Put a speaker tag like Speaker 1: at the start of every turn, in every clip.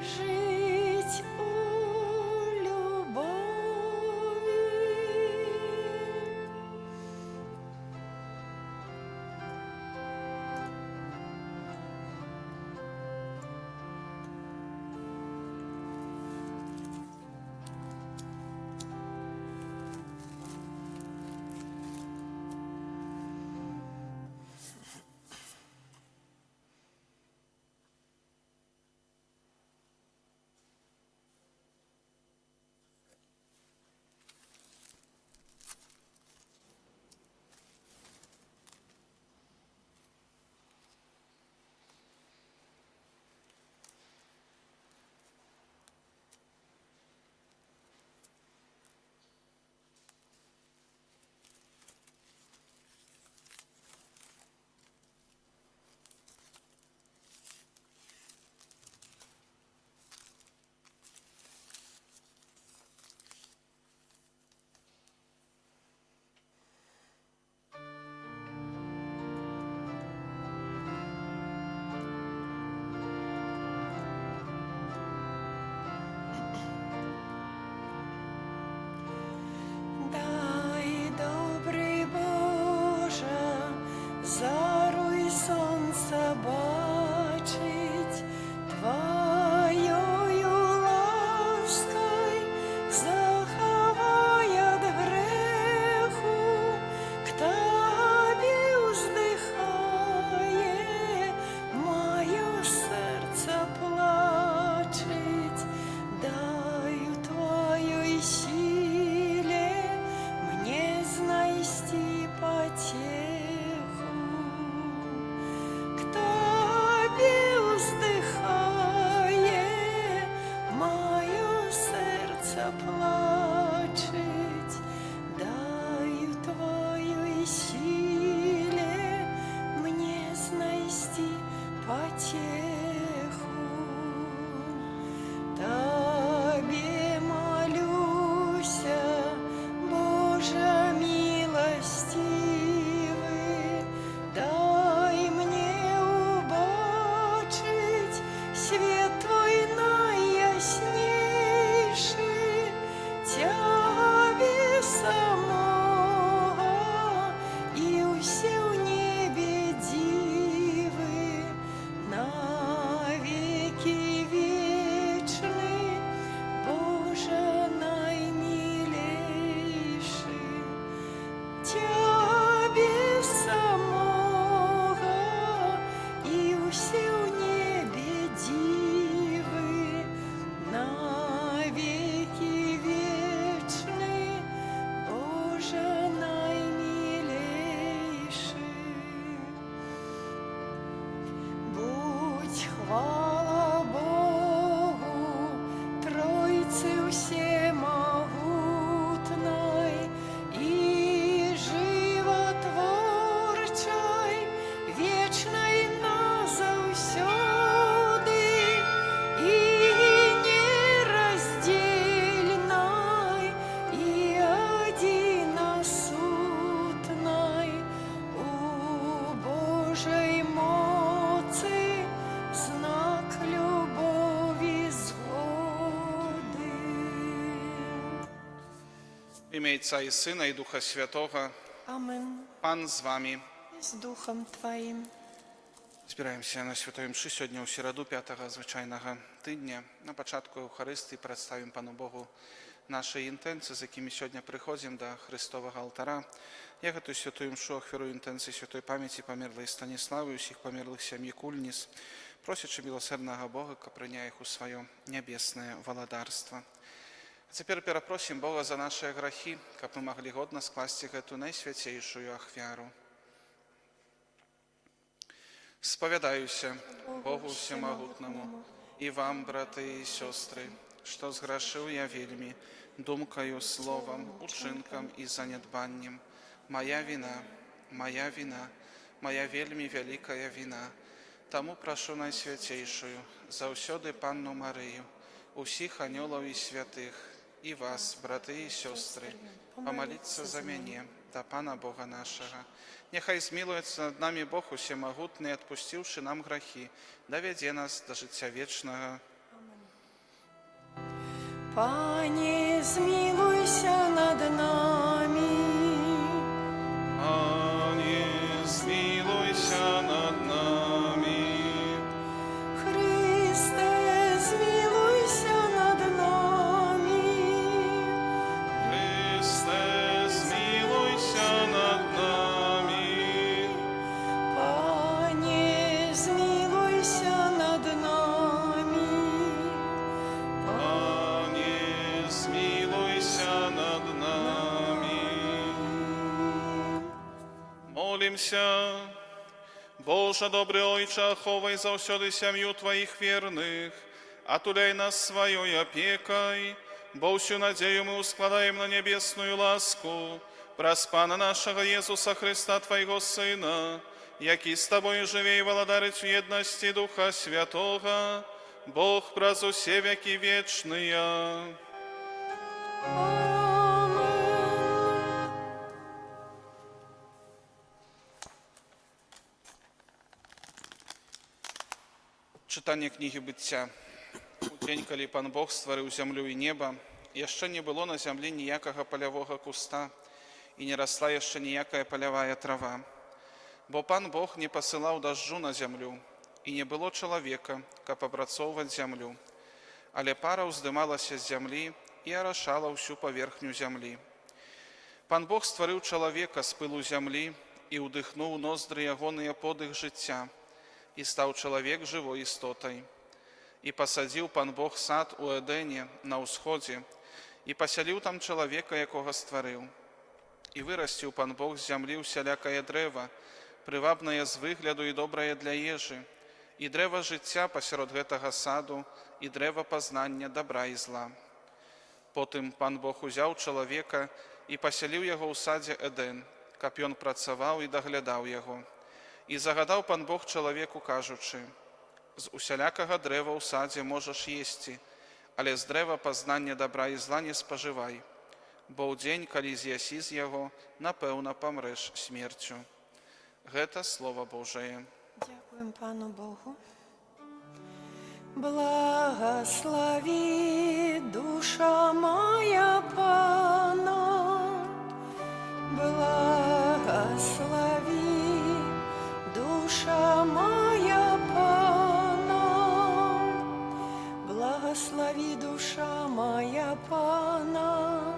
Speaker 1: жить у любови. Дай, добрий Боже, зару й сонце бачить, Твоєю лаской заховай от греху, к Тобі вздихає, моє серце плачить, дай у Твоей силе мне знайти потеху. К Тобі вздихає, моє серце плачить, дай у Твоей силе мне знайти потеху. Тобі молюся, Боже милостивый, дай мне убачить свет Твой найяснейший, Тебе самого и усе в небе дивы, навеки вечный, Боже наймилейший, Тебе самого и усе в небе дивы, навеки вечный, Боже наймилейший. Будь хвала Богу, Тройцы всемогутной и животворчей, вечной назавсёды и нераздельной, и одиносутной, у Божей моцы знак любови згоди.
Speaker 2: В ім'я Отця і Сина, і Духа Святого.
Speaker 1: Amen.
Speaker 2: Пан з вами.
Speaker 1: З Духом Твоїм.
Speaker 2: Збираємося на Святої Мші сьогодні у середу 5-го звичайного тижня. На початку Евхаристії представимо Пану Богу наші інтенції, з якими сьогодні приходимо до Христового алтаря. Я готую Святую Мшу, охвірую інтенції святої пам'яті померлої Станіслави, усіх померлих сім'ї Кульніс, просячи милосердного Бога, ко прийняє їх у своє небесне володарство. А тепер перепросимо Бога за наші грехи, щоб ми могли годно скласти эту найсвятейшую охвяру. Сповідаюся Богу Всемогутному і вам, брати і сестри, що згрішив я вельми, думкою, словом, учинком і занедбанням. Моя вина, моя вельми великая вина. Тому прошу Найсвятейшую, завсёды Панну Марию, усіх анёлов і святих, і вас, брати і сестри, помоліться за мене та Пана Бога нашого. Нехай змилується над нами Бог Усемогутний, отпустивши нам грехи, доведе нас до життя вічного.
Speaker 1: Пане, змилуйся над нами.
Speaker 2: Пане, змилуйся над нами.
Speaker 1: Христе, змилуйся над нами.
Speaker 2: Христе, змилуйся над нами.
Speaker 1: Пане, змилуйся над нами.
Speaker 2: Пане, змилуйся над нами. Молимся. Боже, добрый Ойче, оховай заўсёды сям'ю Твоих верных, отуляй нас своей опекой, бо всю надею мы ускладаем на небесную ласку, праз Пана нашего Иисуса Христа, Твоего Сына, який с Тобой живе и владарить в едности Духа Святого, Бог праз усе веки вечные.
Speaker 1: Амен.
Speaker 2: Читання книги Быцця. У дзень, калі Пан Бог стварыў зямлю і неба, яшчэ не было на зямлі ніякага палявога куста і не расла яшчэ ніякая палявая трава. Бо Пан Бог не пасылаў дажджу на зямлю, і не было чалавека, каб апрацоўваць зямлю. Але пара ўздымалася з зямлі і арашала ўсю паверхню зямлі. Пан Бог стварыў чалавека з пылу зямлі і ўдыхнуў ноздры ягоныя подых жыцця, і стаў чалавек жывой істотай. І пасадзіў Пан Бог сад у Эдене на ўсходзе, і пасяліў там чалавека, якога стварыў. І вырасціў Пан Бог з зямлі усялякае дрэва, прывабнае з выгляду і добрае для ежы, і дрэва жыцця пасярод гэтага саду, і дрэва пазнання добра і зла. Потым Пан Бог узяў чалавека і пасяліў яго ў садзе Эден, каб ён працаваў і даглядаў яго. І загадаў Пан Бог чалавеку, кажучы: з усялякага дрэва ў садзе можаш есці, але з дрэва пазнання добра і зла не спажывай, бо ў дзень, калі з'ясі з яго, напэўна памрэш смерцю. Гэта Слово Божие.
Speaker 1: Дякуем Пану Богу. Благослови, душа моя, Пана, благослови, душа моя, Пана, благослови, душа моя, Пана.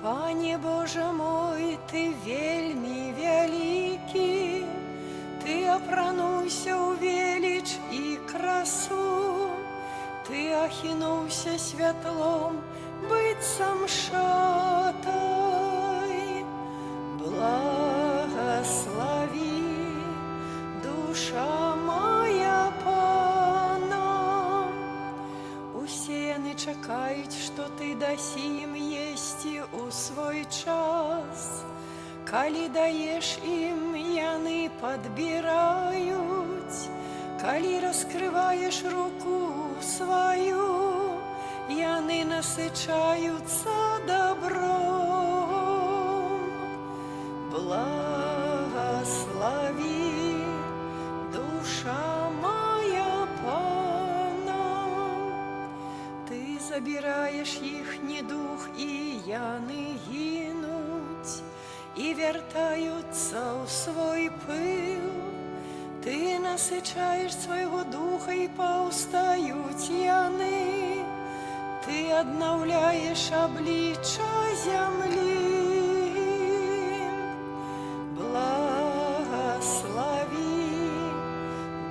Speaker 1: Пане Боже мой, Ты вельми великий, Ты апрануўся ў веліч і красу, Ты ахінуўся святлом, быццам шатай. Благослови, душа моя, Пана. Усе яны чакаюць, што Ты дасі ім есці ў свой час. Калі даеш ім, яны падбіраюць, калі раскрываеш руку сваю, яны насычаюцца добром. Благослови, душа моя, Пана. Ты забіраеш іхні дух, і яны гінуць, і вяртаюцца ў свой пыл. Ты насычаеш свайго духа, і паўстаюць яны. Ты аднаўляеш аблічча зямлі. Благослови,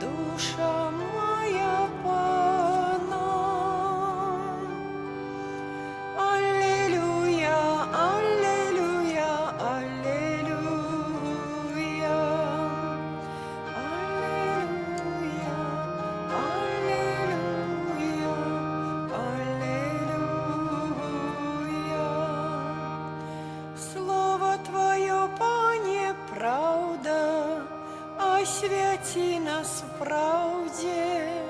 Speaker 1: душа моя, Пана. Аллилуйя, аллилуйя, аллилуйя. Аллилуйя, аллилуйя, аллилуйя. Слово Твое, Пане, правда, освяти нас в правде.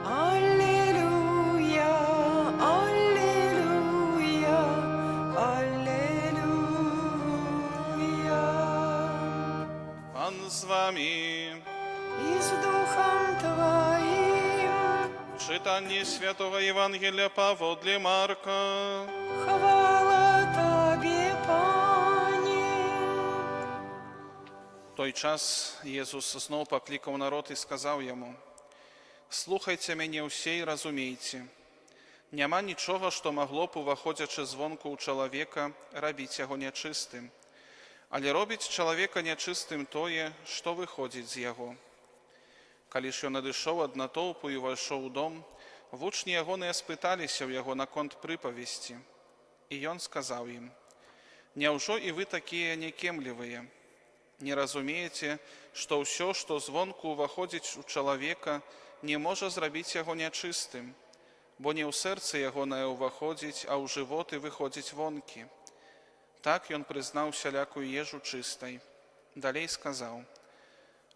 Speaker 1: Аллилуйя, аллилуйя, аллилуйя.
Speaker 2: Пан з вами.
Speaker 1: И с Духом Твоим.
Speaker 2: Читання Святого Євангелія паводле Марка.
Speaker 1: Хвала Тобі, Пане.
Speaker 2: В той час Єсус знов покликав народ і сказав йому: «Слухайте мене усі і розумійте. Нема нічого, що могло б, уваходячи звонку у чоловіка, робити його нечистим. Але робить чоловіка нечистим тое, що виходить з його. Коли ж ён надышоў ад натоўпу і вайшоў у дом, вучні ягоныя спыталіся ў яго наконт прыпавесці. І ён сказаў ім: «Няўжо і вы такія некемлівыя? Не разумееце, што ўсё, што звонку ўваходзіць у чалавека, не можа зрабіць яго нячыстым, бо не ў сэрца ягонае ўваходзіць, а ў жывот і выходзіць вонкі». Так ён прызнаў сялякую ежу чыстай. Далей сказаў: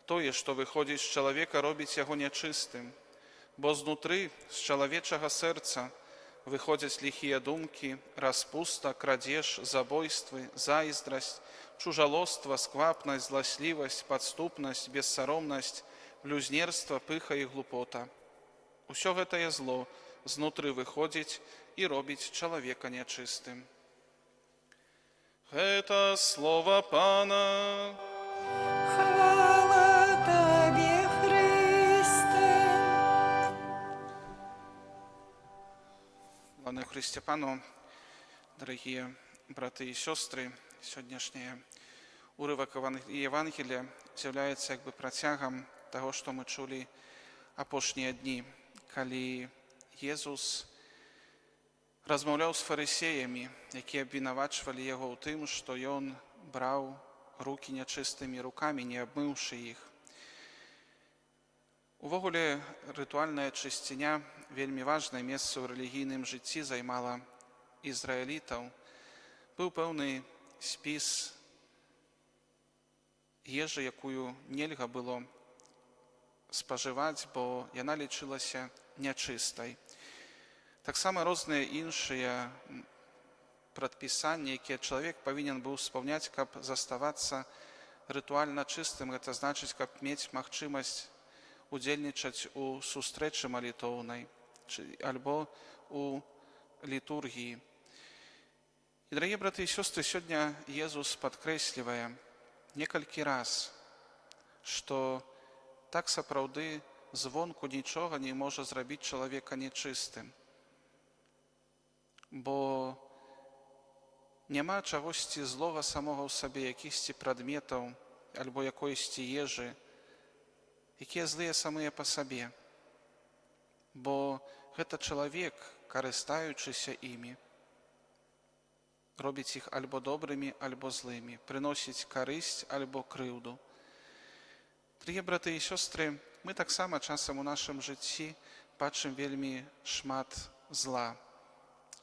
Speaker 2: «Тое, што выходзіць з чалавека, робіць яго нячыстым, бо знутры, з чалавечага сэрца, выходзяць ліхія думкі, распуста, крадзеж, забойствы, зайздрасць, чужалоства, сквапнасць, зласлівасць, падступнасць, бессаромнасць, блюзнерства, пыха і глупота. Усё гэтае зло знутры выходзіць і робіць чалавека нячыстым». Гэта слова Пана.
Speaker 1: Хвала Тобі, Христе.
Speaker 2: Слава Христе Пану, дорогие браты и сестры, сьогоднішній уривок Євангелія з'являється якби протягом того, що ми чули апошнія дні, коли Єсус розмовляв з фарисеями, які обвинувачували його у тим, що він брав руки нечистими руками, не обмивши їх. Увогуле, ритуальная чысціня вельмі важнае месца ў рэлігійным жыцці займала ізраэлітаў. Быў пэўны спіс ежы, якую нельга было спажываць, бо яна лічылася нячыстай. Таксама розныя іншыя прадпісанні, якія чалавек павінен быў спаўняць, каб заставацца рытуальна чыстым. Гэта значыць, каб мець магчымасць удзельнічаць у сустрэчы малітоўнай альбо у літургіі. І, дарагія браты і сёстры, сёння Езус падкрэслівае некалькі раз, што так сапраўды звонку нічога не можа зрабіць чалавека нечыстым, бо няма чагосьці злога самога ў сабе, якісьці прадметаў альбо якойсьці ежы, якія злыя самыя па сабе, бо гэта чалавек, карыстаючыся імі, робіць іх альбо добрымі, альбо злымі, прыносіць карысць альбо крыўду. Дарагія браты і сёстры, мы таксама часам у нашым жыцці бачым вельмі шмат зла.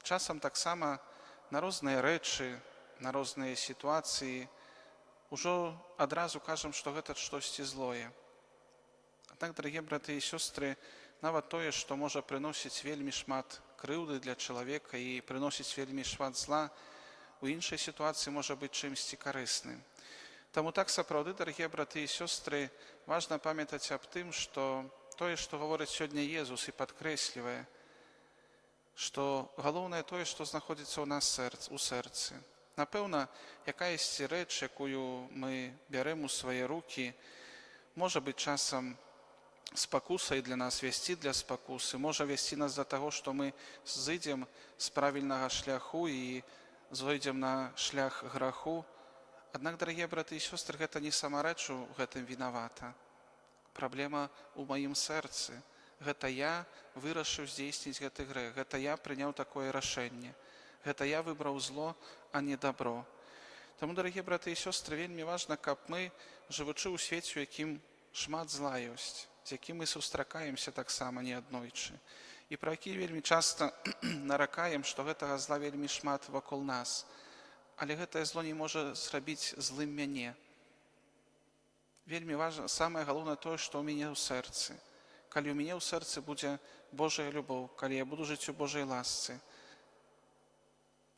Speaker 2: Часам таксама на розныя рэчы, на розныя сітуацыі ўжо адразу кажам, што гэта штосьці злое. Аднак, дарагія браты і сёстры, нават тое, што можа прыносіць вельмі шмат крыўды для чалавека і прыносіць вельмі шмат зла, у іншай сітуацыі можа быць чымсьці карысным. Таму так сапраўды, дарагія браты і сёстры, важна памятаць аб тым, што тое, што гаворыць сёння Езус і падкрэслівае, што галоўнае тое, што знаходзіцца ў нас у сэрцы. Напэўна, якаясьці рэч, якую мы бярэм у свае рукі, можа быць часам спакусай для нас, весці для спакусы, можа весці нас да таго, што мы зыдзем з правільнага шляху і зойдзем на шлях граху. Аднак, дарагія браты і сёстры, гэта не сама рэч у гэтым вінавата. Праблема ў маім сэрцы. Гэта я вырашыў здзейсніць гэты грэх, гэта я прыняў такое рашэнне, гэта я выбраў зло, а не дабро. Таму, дарагія браты і сёстры, вельмі важна, каб мы, жывучы ў свеце, у якім шмат зла ёсць, з якім мы сустракаемся таксама неаднойчы, і пра які вельмі часта наракаем, што гэтага зла вельмі шмат вакол нас, але гэтае зло не можа зрабіць злым мяне. Вельмі важна, самае галоўнае тое, што ў мяне ў сэрцы. Калі ў мяне ў сэрцы будзе Божая любоў, калі я буду жыць у Божай ласцы,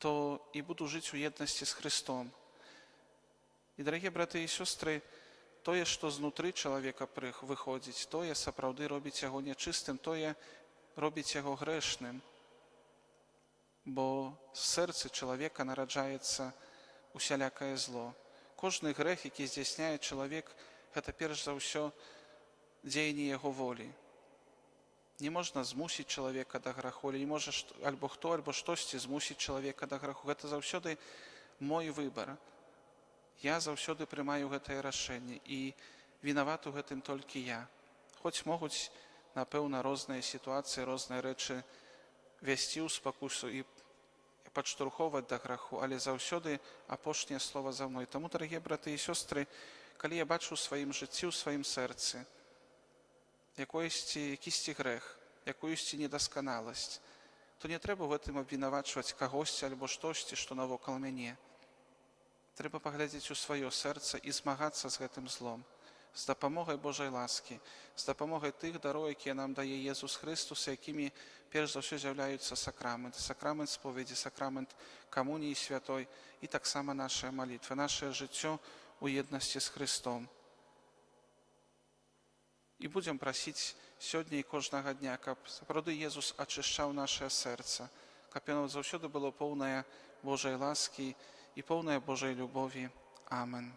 Speaker 2: то і буду жыць у еднасці з Христом. І, дарагія браты і сёстры, тое, што знутры чалавека выходзіць, тое сапраўды робіць яго нячыстым, тое робіць яго грэшным, бо з сэрцы чалавека нараджаецца усялякае зло. Кожны грэх, які здзяйсняе чалавек, гэта перш за ўсё дзеянне яго волі. Не можна змусіць чалавека да граху, не можа альбо хто, альбо штосьці змусіць чалавека да граху. Гэта заўсёды мой выбар. Я заўсёды прымаю гэтае рашэнне, і вінават у гэтым толькі я. Хоць могуць, напэўна, розныя сітуацыі, розныя рэчы вясці ў спакусу і падштурхоўваць да граху, але заўсёды апошняе слова за мной. Таму, дарагія браты і сёстры, калі я бачу ў сваім жыцці, ў сваім сэрцы якісьці грэх, якуюсьці недасканаласць, то не трэба ў гэтым абвінавачваць кагосьці альбо штосьці, што навокал мяне. Трэба паглядзець у сваё сэрца і змагацца з гэтым злом, з дапамогай Божай ласкі, з дапамогай тых дароў, якія нам дае Езус Хрыстус, якімі перш за ўсё з'яўляюцца сакрамент, сакрамент споведзі, сакрамент камуніі святой і таксама наша малітва, нашае жыццё у еднасці з Христом. І будзем прасіць сёння і кожнага дня, каб сапраўды Езус ачышчаў нашае сэрца, каб яно заўсёды было поўнае Божай ласкі і поўнае Божай любові. Амен.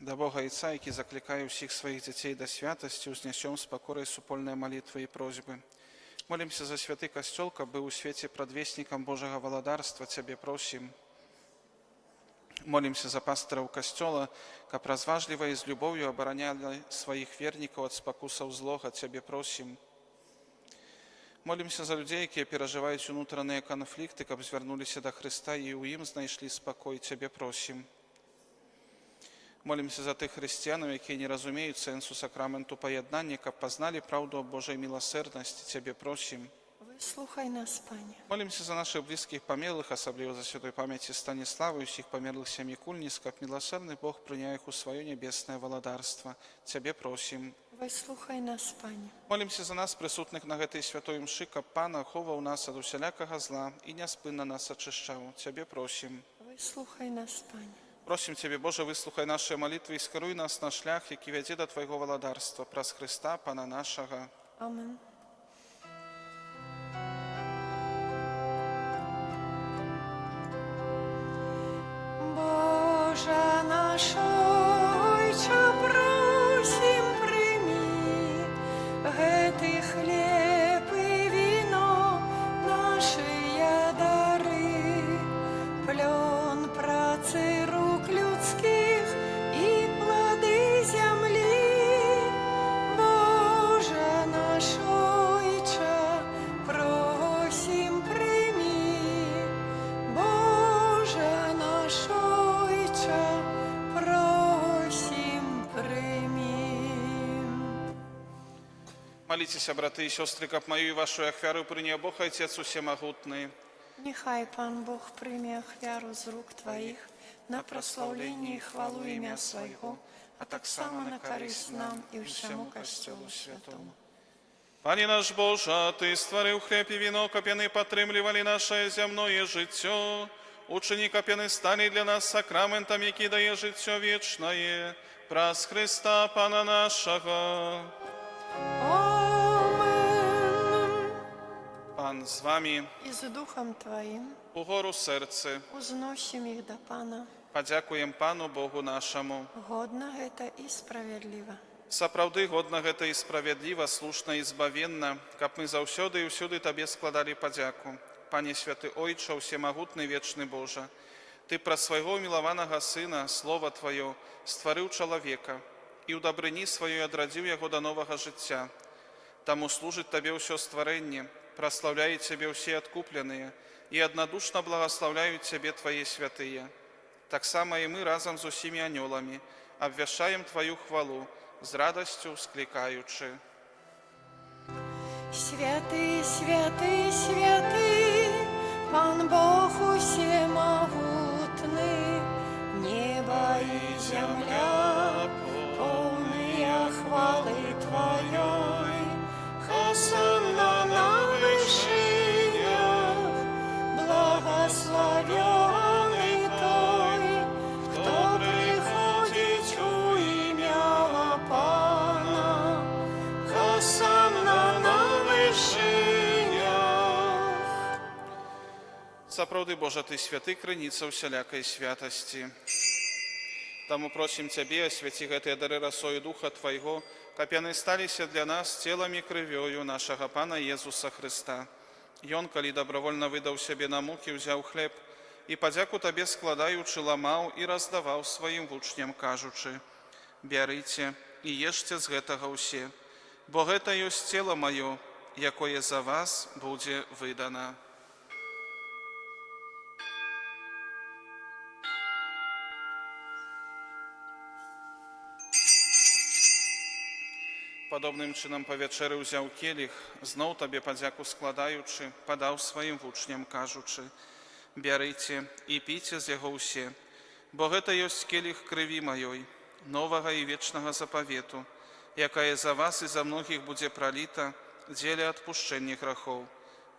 Speaker 2: Да Бога Отца, які закликає всіх своїх дітей до святості, узнесем з покорою супольної молитви і просьби. Молимся за святий Костел, каб был у свете предвестником Божьего володарства, Тебе просим. Молимся за пасторов Костела, каб разважливо и с любовью обороняли своих верников от спокусов злого, Тебе просим. Молимся за людей, які переживають внутрішні конфлікти, каб звернулися до Христа і у їм знайшли спокій, Тебе просим. Молимся за тих християн, які не розуміють сенсу сакраменту поєднання, каб познали правду о Божій милосердності, Тебе просим.
Speaker 1: Выслухай нас, Пане.
Speaker 2: Молимся за наших близьких померлих, особливо за святой памяти Станислава и всех померлых семьи Кульниц, каб милосердный Бог принял их у свое небесное володарство. Тебе просим.
Speaker 1: Выслухай нас, Пане.
Speaker 2: Молимся за нас, присутних на этой святой мши, каб Пан оховав нас от усялякого зла и неспинно нас очищав. Тебе просим.
Speaker 1: Выслухай нас, Пане.
Speaker 2: Просим Тебе, Боже, выслухай наши молитвы и скеруй нас на шлях, який веде до Твоего володарства, праз Христа, Пана нашего.
Speaker 1: Амен. Боже наш Ойче, просим, прийми гэты хлеб и вино, наши дары, плен працы рук людских и плоды земли. Боже наш Ойче, просим, прийми. Боже наш Ойче, просим, прийми.
Speaker 2: Молитесь, браты и сестры, каб мою и вашу ахвяру принял Бог Отец Всемогутный.
Speaker 1: Нехай Пан Бог прийме ахвяру з рук Твоїх на прославлення і хвалу ім'я Свого, а так само на користь нам і всьому Костелу Святому.
Speaker 2: Пане наш Боже, Ты створив хлеб и вино, каб яны падтрымлівалі наше земное жыццё. Учини, каб яны стали для нас сакраментом, які дае жыццё вечнае, праз Христа Пана нашего.
Speaker 1: Амен.
Speaker 2: Пан з вами,
Speaker 1: І з Духом Твоїм
Speaker 2: угору серце.
Speaker 1: узносим їх до Пана.
Speaker 2: Подякуем Пану Богу нашему.
Speaker 1: Годно гэта і справедливо.
Speaker 2: Сапраўды годна гэта і справядліва, слушна і збавенна, каб мы заўсёды і ўсюды Табе складалі падзяку. Пане святы Ойча, усемагутны вечны Божа, Ты праз свайго мілаванага Сына, Слова Тваё, стварыў чалавека і ў дабрыні сваёй адрадзіў яго да новага жыцця. Таму служыць Табе ўсё стварэнне, праслаўляюць Цябе ўсе адкупленыя і аднадушна благаслаўляюць Цябе Твае святыя. Таксама і мы разам з усімі анёламі абвяшчаем Тваю хвалу, з радасцю склікаючы.
Speaker 1: Святый, святый, святый, Пан Бог усемогутный, небо и земля, полные хвалы Твоей. Хосанна на вышинях,
Speaker 2: Сапраўды, Божа, Ты святы, крыніца ўсялякай святасці. Таму просім Цябе, асвяці гэтыя дары расою Духа Твайго, каб яны сталіся для нас целам і крывёю нашага Пана Езуса Хрыста. Ён, калі добровольна выдаў сябе на мукі, узяў хлеб і, падзяку Табе складаючы, ламаў і раздаваў сваім вучням, кажучы: «Бярыце і ешце з гэтага ўсе, бо гэта ёсць цела маё, якое за вас будзе выдана». Падобным чынам па вячэры ўзяў келіх, зноў Табе падзяку складаючы, падаў сваім вучням, кажучы: «Бярыце і піце з яго ўсе, бо гэта ёсць келіх крыві маёй, новага і вечнага запавету, якая за вас і за многіх будзе праліта дзеля адпушчэння грахоў.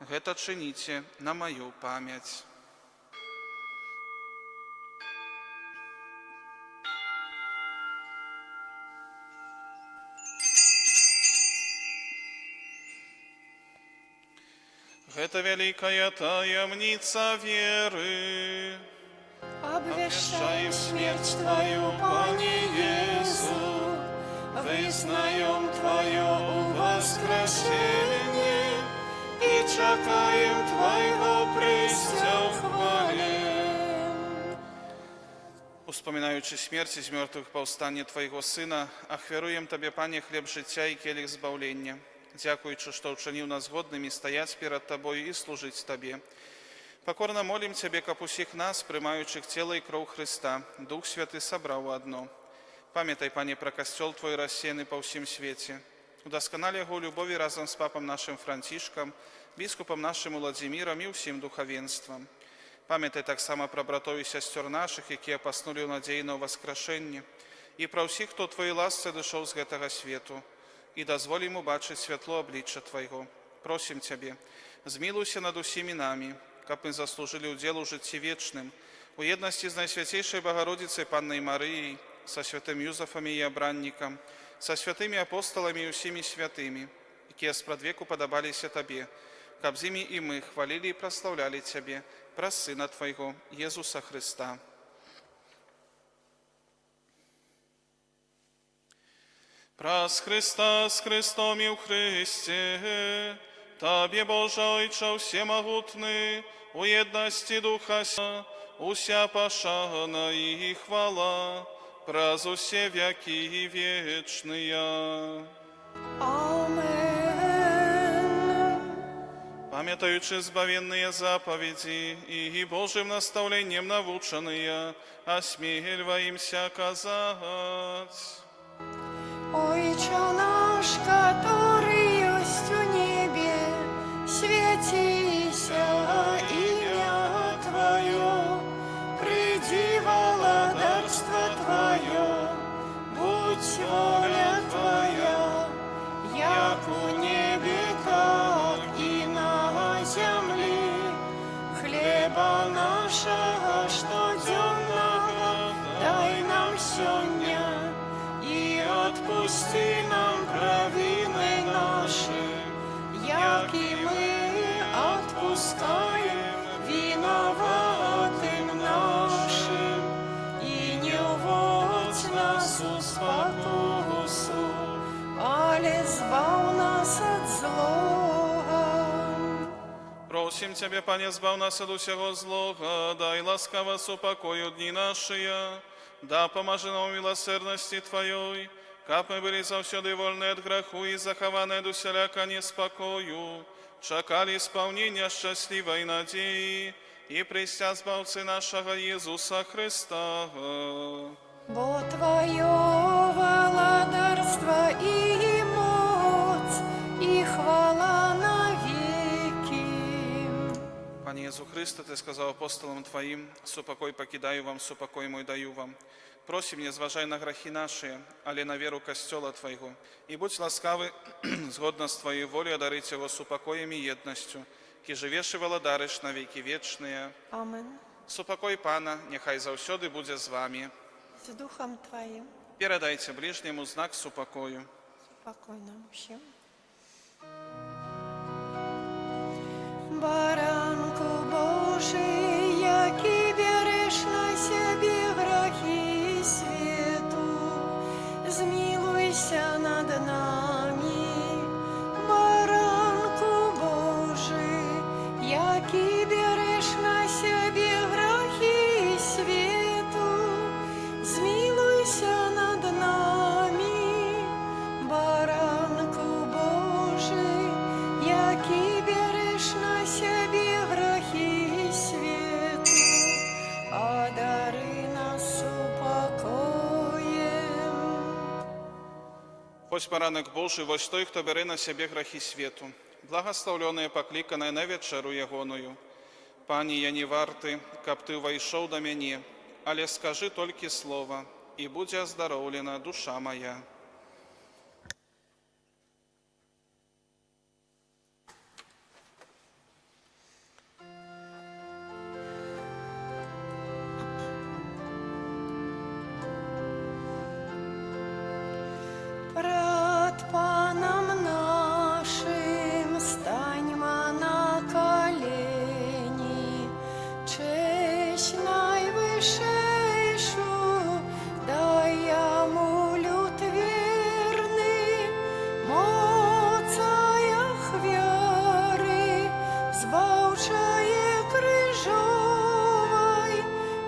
Speaker 2: Гэта чыніце на маю памяць». Гэта вялікая таямніца веры.
Speaker 1: Обвещаем смерть Твою, Пане Иису, вызнаем Твое воскресение и чакаем Твоего прийстя в хвале.
Speaker 2: Успоминаючи смерть из мертвых повстання Твоего Сына, ахвяруем Табе, Пане, хлеб життя і келих збавлення. Дякуючи, що вчинив нас годними стоять перед Тобою і служить Табе. Покорно молим Тебе, каб усіх нас, приймаючих тіло і кров Христа, Дух Святий собрав одно. Пам'ятай, Пане, про костел Твой рассеянный по всім світі. Удосконали його у любові разом з папом нашим Францишком, біскупом нашим Владимиром і усім духовенством. Пам'ятай так само про братов і сестер наших, які опаснули у надії на воскрешення, і про всіх, хто Твоїй ласці дійшов з гэтага свету, і дозволь йому бачити світло обличчя Твоего. Просим Тебе, змилуйся над усіми нами, каб мы заслужили удел у житті вечным, у едности с Найсвятейшей Богородицей Панной Марией, со святым Юзефом и Обранником, со святыми апостолами и усими святыми, которые спрадвеку подобалися Тебе, каб з ими и мы хвалили и прославляли Тебе, про Сына Твоего, Иисуса Христа. Праз Христа с Христом и в Христе, Табе, Боже Ойче всемогутный, у едности Духа уся пошана и хвала, праз усе веки вечные.
Speaker 1: Амен.
Speaker 2: Памятаючи збавенные заповеди и Божьим наставлением навученные, осмеливаемся казать.
Speaker 1: Ойче наш, который есть в небе, светися имя Твое, приди владарство Твое, будь воля Твоя, як у небе, как и на земле. Хлеба нашего штоденного дай нам сегодня, и отпусти нам провины наши, як и мы отпускаем виноватым нашим, и не уводь нас в спокусу, але збав нас от злого.
Speaker 2: Просим Тебе, Пане, збав нас от усього злого, дай ласкаво супокою дни наши, да поможи нам в милосердности Твоей, каб мы были завсёды вольны от греху и захованы от усяляка неспокою, чакали исполнения счастливой надеи и престя збавцы нашего Иисуса Христа.
Speaker 1: Бо Твое владарство и моц, и хвала навеки.
Speaker 2: Пане Иисус Христе, Ты сказал апостолам Твоим: «Супокой покидаю вам, супокой мой даю вам». Просим, не зважай на грехи наши, але на веру Костела Твоего. И будь ласкавы, згодно с Твоей волей, одарить его супокоем и едностью, ки живеш и владариш на веки вечные.
Speaker 1: Амен.
Speaker 2: Супокой Пана, нехай завсёды буде з вами.
Speaker 1: С Духом Твоим.
Speaker 2: Передайте ближнему знак супокою.
Speaker 1: Спокойно всем. Баранку Божий які береш на себе грехи світу, змилуйся над нами, баранку Божий, які береш на себе грехи світу, одари нас упокоєм.
Speaker 2: Ось поранок Божий, ось той, хто бере на себе грехи світу. Благословлене, покликане на вечеру ягоною. Пані, я не варты, каб ты войшов до мяне, але скажи толькі слово, і будзе оздоровлена душа моя.
Speaker 1: Пред Паном нашим станьмо на колени, честь найвышейшу дай Ему люд верный, моцаях веры, збавчає крижовой,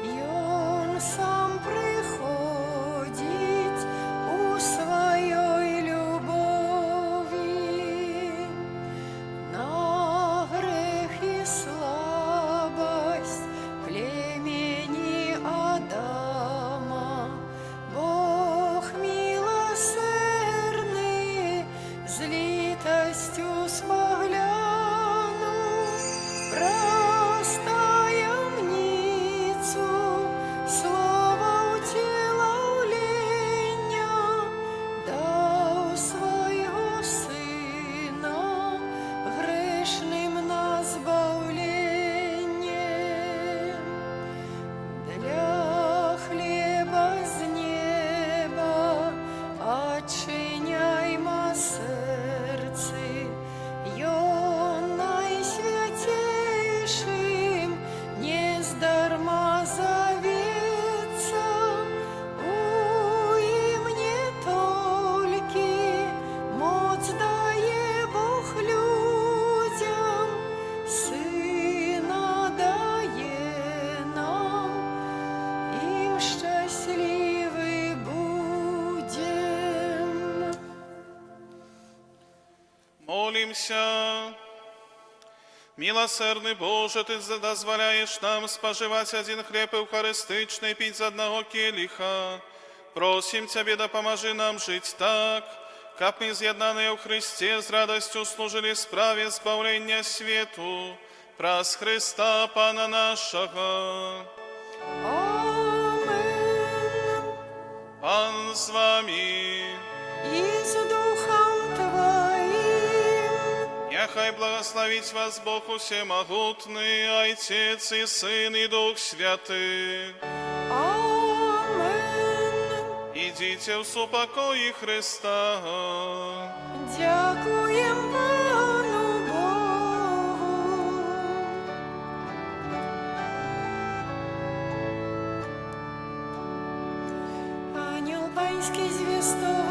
Speaker 1: и Он сам приходить у своей любови. На грех и слабость племени Адама Бог милосердный с литостью споглянул, простаемницу слова утіловлення дав свого Сина грешним на збавлення. Для хлеба з неба отчиняймо серце, Он найсвятейшим нездарма зовется. Уим не толькі моц дає Бог людям, Сина дає нам, им щасливі будем.
Speaker 2: Молимся. Милосердный Боже, Ты дозволяешь нам споживать один хлеб евхаристичный, пить з одного келиха. Просим Тебе, да поможи нам жить так, как мы, з'єднані у Христе, с радостью служили справе збавлення свету, праз Христа Пана нашего.
Speaker 1: Амен.
Speaker 2: Пан з вами.
Speaker 1: И с Духом Твоим.
Speaker 2: Нехай благословить вас Бог Всемогутный, Отец и Сын и Дух Святый.
Speaker 1: Амен.
Speaker 2: Идите в супокої Христа.
Speaker 1: Дякуем Пану Богу. Ангел Панський звістов